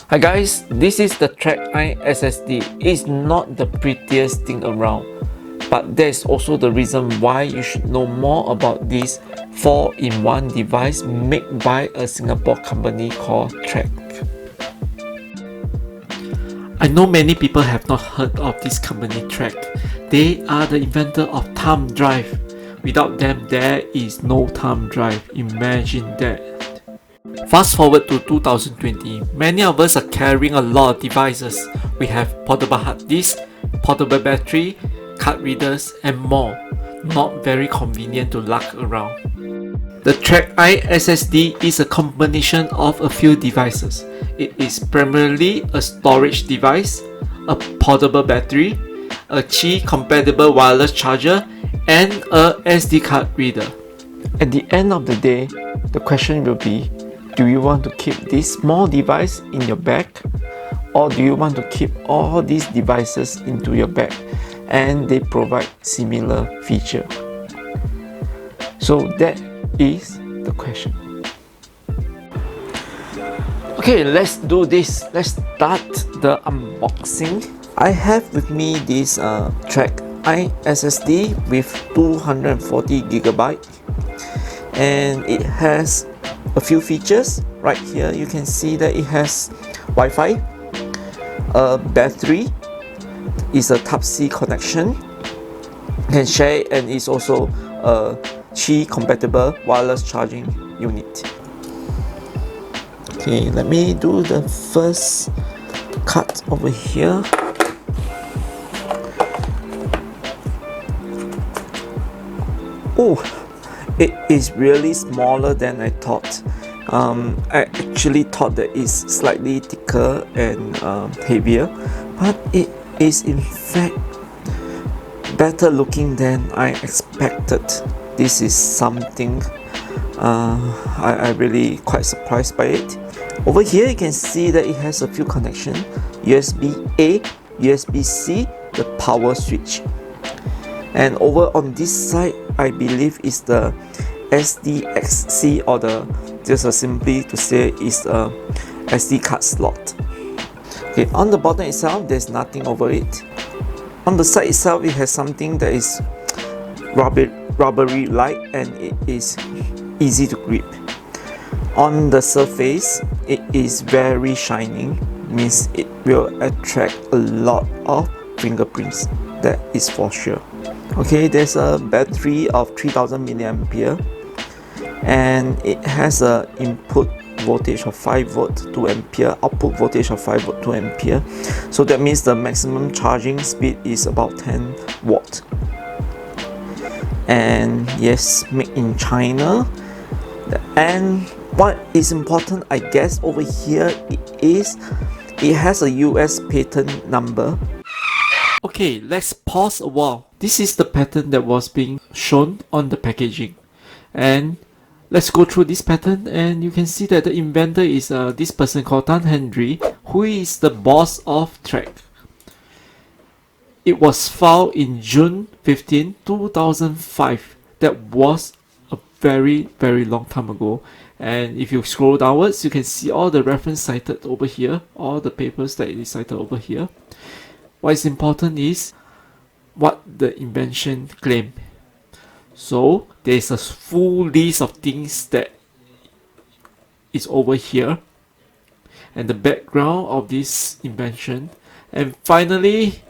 Hi guys, this is the TrackEye SSD. It's not the prettiest thing around, but there's also the reason why you should know more about this 4-in-1 device made by a Singapore company called Track. I know many people have not heard of this company Track. They are the inventor of thumb drive. Without them, there is no thumb drive. Imagine that. Fast forward to 2020, many of us are carrying a lot of devices. We have portable hard disk, portable battery, card readers, and more. Not very convenient to lug around. The TrackEye SSD is a combination of a few devices. It is primarily a storage device, a portable battery, a Qi compatible wireless charger, and a SD card reader. At the end of the day, the question will be, do you want to keep this small device in your bag, or do you want to keep all these devices into your bag and they provide similar feature? So that is the question. Okay, let's do this. Let's start the unboxing. I have with me this TrackEye SSD with 240GB, and it has a few features. Right here you can see that it has Wi-Fi, a battery, is a Type-C connection, you can share it, and it's also a Qi compatible wireless charging unit. Okay, let me do the first cut over here. Oh, it is really smaller than I thought. I actually thought that it's slightly thicker and heavier, but it is in fact better looking than I expected. This is something I really quite surprised by it. Over here you can see that it has a few connections: USB-A, USB-C, the power switch, and over on this side I believe is the SDXC, or the just simply to say is a SD card slot. Okay, on the bottom itself there's nothing over it. On the side itself it has something that is rubbery light, and it is easy to grip. On the surface it is very shining, means it will attract a lot of fingerprints, that is for sure. Okay, there's a battery of 3000 mAh, and it has a input voltage of 5V 2A, output voltage of 5V 2A. So that means the maximum charging speed is about 10W. And yes, made in China. And what is important, I guess, over here it has a US patent number. Okay, let's pause a while. This is the pattern that was being shown on the packaging, and let's go through this pattern, and you can see that the inventor is this person called Tan Hendry, who is the boss of Track. It was filed in June 15, 2005. That was a very long time ago, and if you scroll downwards you can see all the reference cited over here, all the papers that is cited over here. What is important is what the invention claimed. So there's a full list of things that is over here, and the background of this invention, and finally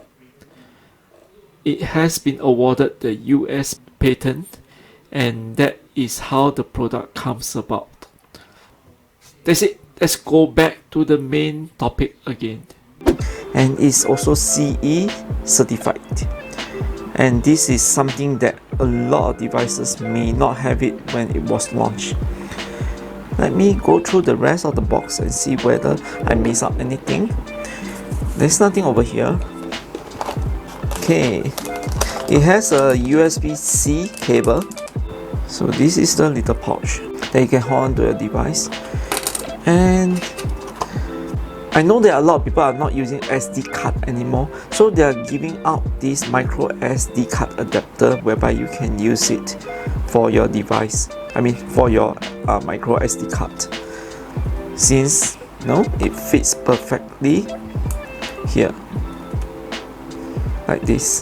it has been awarded the US patent, and that is how the product comes about. That's it. Let's go back to the main topic again. And it's also CE certified, and this is something that a lot of devices may not have it when it was launched. Let me go through the rest of the box and see whether I miss out anything. There's nothing over here. Okay, it has a USB-C cable, so this is the little pouch that you can hold on to your device. And I know that a lot of people are not using SD card anymore, so they are giving out this micro SD card adapter whereby you can use it for your device, for your micro SD card. Since No, it fits perfectly here, like this.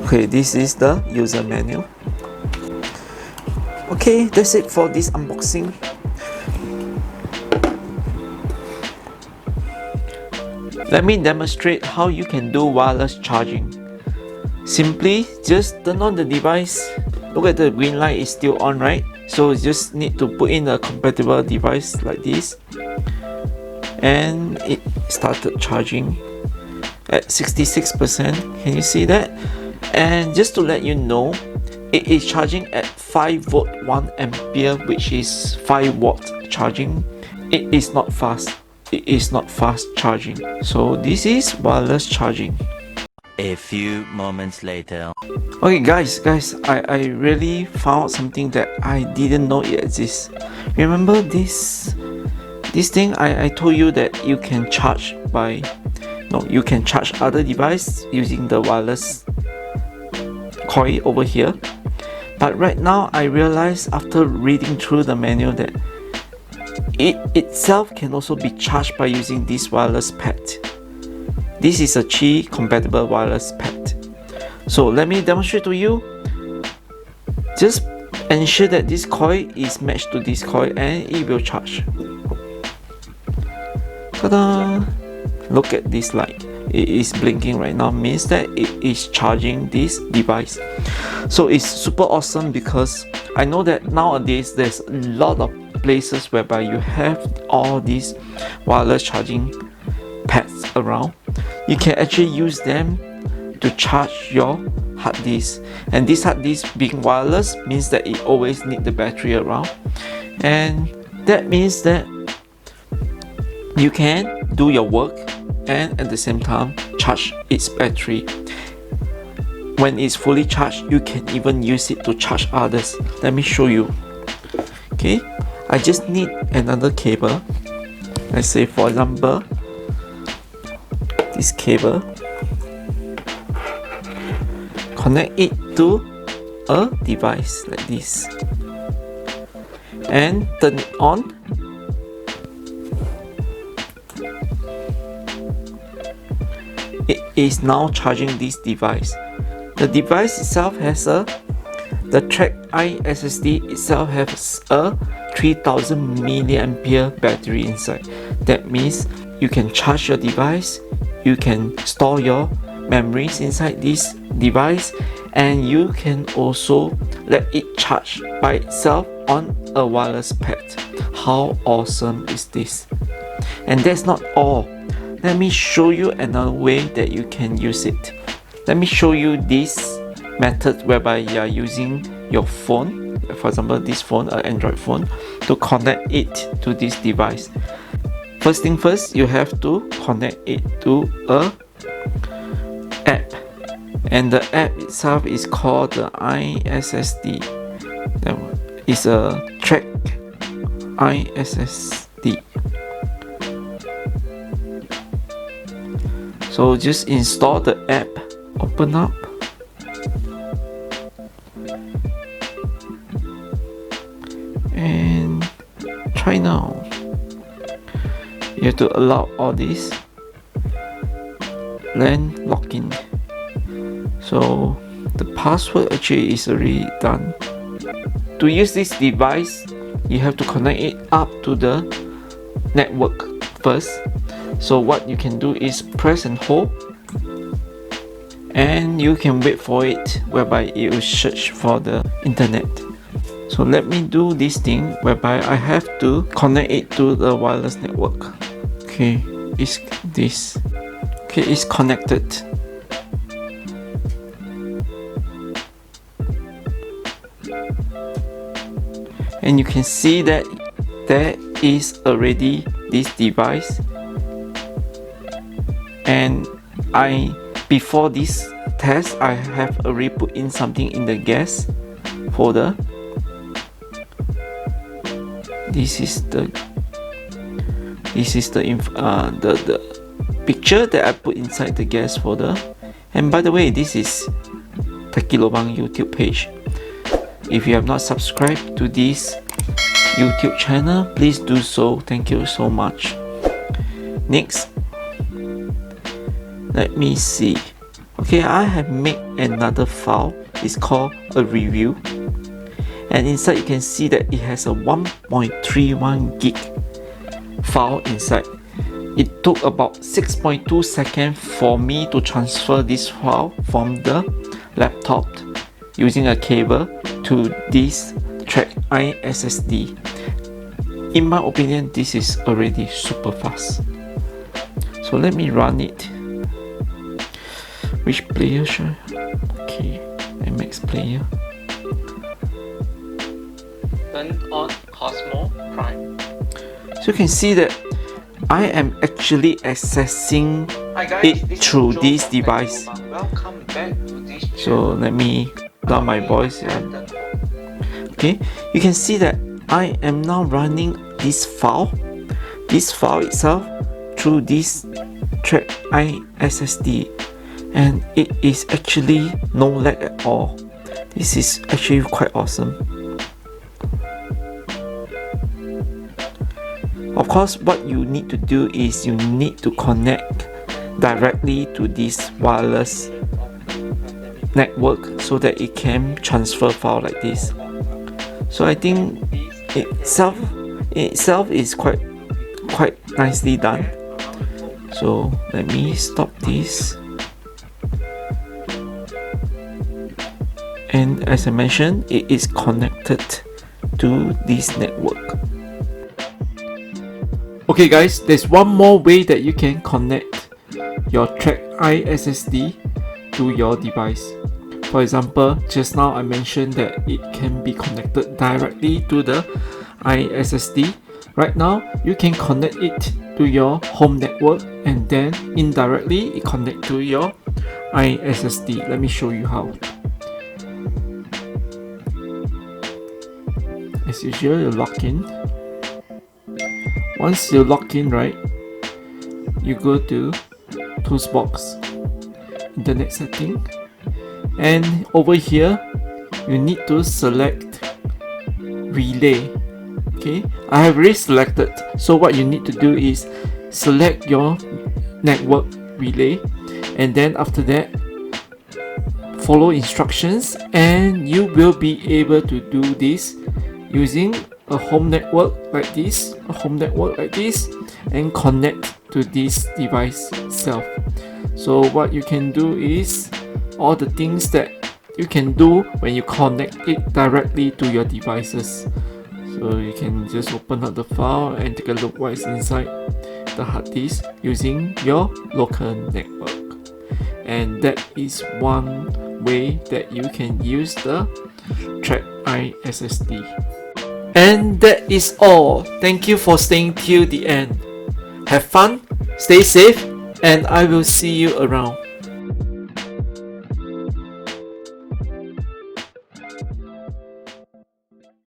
Okay, this is the user manual. Okay, that's it for this unboxing. Let me demonstrate how you can do wireless charging. Simply just turn on the device. Look at the green light is still on, right? So you just need to put in a compatible device like this, and it started charging at 66%. Can you see that? And just to let you know, it is charging at 5 volt 1 ampere, which is 5 watt charging. It is not fast. It is not fast charging. So this is wireless charging. A few moments later. Okay guys, I really found something that I didn't know it exists. Remember this thing I told you that you can charge by, no, you can charge other device using the wireless coil over here. But right now I realized after reading through the manual that it itself can also be charged by using this wireless pad. This is a Qi compatible wireless pad. So let me demonstrate to you. Just ensure that this coil is matched to this coil and it will charge. Ta-da! Look at this light. It is blinking right now, means that it is charging this device. So it's super awesome because I know that nowadays there's a lot of places whereby you have all these wireless charging pads around. You can actually use them to charge your hard disk, and this hard disk being wireless means that it always needs the battery around, and that means that you can do your work and at the same time charge its battery. When it's fully charged, you can even use it to charge others. Let me show you. Okay, I just need another cable. Let's say for example this cable. Connect it to a device like this and turn it on. It is now charging this device. The device itself has the TrackEye SSD itself has a 3000 milliampere battery inside. That means you can charge your device, you can store your memories inside this device, and you can also let it charge by itself on a wireless pad. How awesome is this? And that's not all. Let me show you another way that you can use it. Let me show you this method whereby you are using your phone, for example this phone, an Android phone, to connect it to this device. First thing first, you have to connect it to a app, and the app itself is called the iSSD. It's a TrackEye SSD. So just install the app, open up, and try now. You have to allow all this, then login. So the password actually is already done. To use this device, you have to connect it up to the network first. So what you can do is press and hold, and you can wait for it whereby it will search for the internet. So let me do this thing whereby I have to connect it to the wireless network. Okay, it's this. Okay, it's connected. And you can see that there is already this device, and before this test I have already put in something in the gas folder. This is the picture that I put inside the gas folder. And by the way, this is Techie Lobang YouTube page. If you have not subscribed to this YouTube channel, please do so. Thank you so much. Next, let me see. Okay, I have made another file. It's called a review, and inside you can see that it has a 1.31 gig file inside. It took about 6.2 seconds for me to transfer this file from the laptop using a cable to this TrackI SSD. In my opinion, this is already super fast. So let me run it. Which player should I? Okay, MX player. Turn on Cosmo Prime. So you can see that I am actually accessing it through this device. Welcome back to this So let me down my voice. Okay, you can see that I am now running this file itself through this TrackI SSD, and it is actually no lag at all. This is actually quite awesome. Of course, what you need to do is you need to connect directly to this wireless network so that it can transfer file like this. So I think itself is quite nicely done. So let me stop this. And as I mentioned, it is connected to this network. Okay guys, there's one more way that you can connect your TrackI SSD to your device. For example, just now I mentioned that it can be connected directly to the iSSD. Right now, you can connect it to your home network, and then indirectly it connect to your iSSD. Let me show you how. As usual, you log in. Once you log in, right, you go to Tools box, Internet setting, and over here you need to select relay. Okay, I have already selected, so what you need to do is select your network relay, and then after that follow instructions, and you will be able to do this using a home network like this, and connect to this device itself. So what you can do is all the things that you can do when you connect it directly to your devices. So you can just open up the file and take a look what is inside the hard disk using your local network. And that is one way that you can use the TrackI SSD. And that is all. Thank you for staying till the end. Have fun, stay safe, and I will see you around.